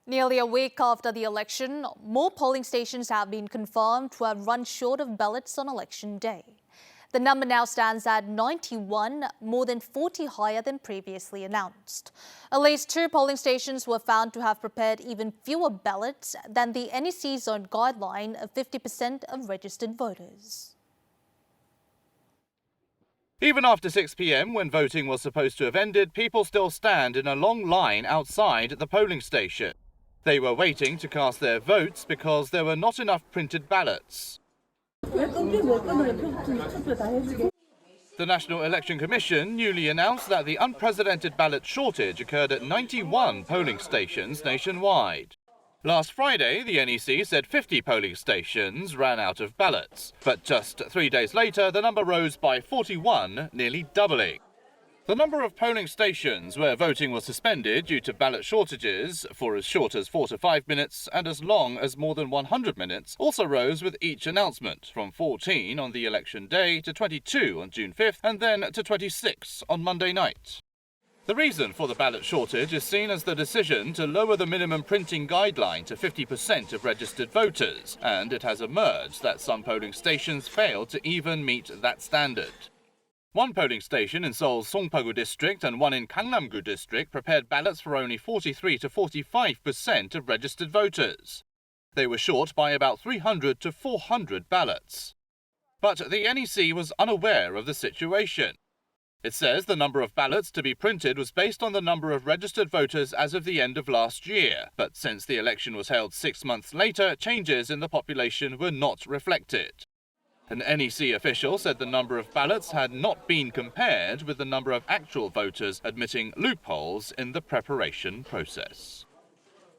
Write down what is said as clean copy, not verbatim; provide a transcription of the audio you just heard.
Nearly a week after the election, more polling stations have been confirmed to have run short of ballots on election day. The number now stands at 91, more than 40 higher than previously announced. At least 2 polling stations were found to have prepared even fewer ballots than the NEC's own guideline of 50% of registered voters. Even after 6 p.m, when voting was supposed to have ended, people still stand in a long line outside the polling station. They were waiting to cast their votes because there were not enough printed ballots. The National Election Commission newly announced that the unprecedented ballot shortage occurred at 91 polling stations nationwide. Last Friday, the NEC said 50 polling stations ran out of ballots, but just 3 days later, the number rose by 41, nearly doubling. The number of polling stations where voting was suspended due to ballot shortages for as short as 4 to 5 minutes and as long as more than 100 minutes also rose with each announcement, from 14 on the election day to 22 on June 5th and then to 26 on Monday night. The reason for the ballot shortage is seen as the decision to lower the minimum printing guideline to 50% of registered voters, and it has emerged that some polling stations failed to even meet that standard. One polling station in Seoul's Songpa-gu district and one in Gangnam-gu district prepared ballots for only 43 to 45% of registered voters. They were short by about 300 to 400 ballots. But the NEC was unaware of the situation. It says the number of ballots to be printed was based on the number of registered voters as of the end of last year, but since the election was held 6 months later, changes in the population were not reflected. An NEC official said the number of ballots had not been compared with the number of actual voters, admitting loopholes in the preparation process.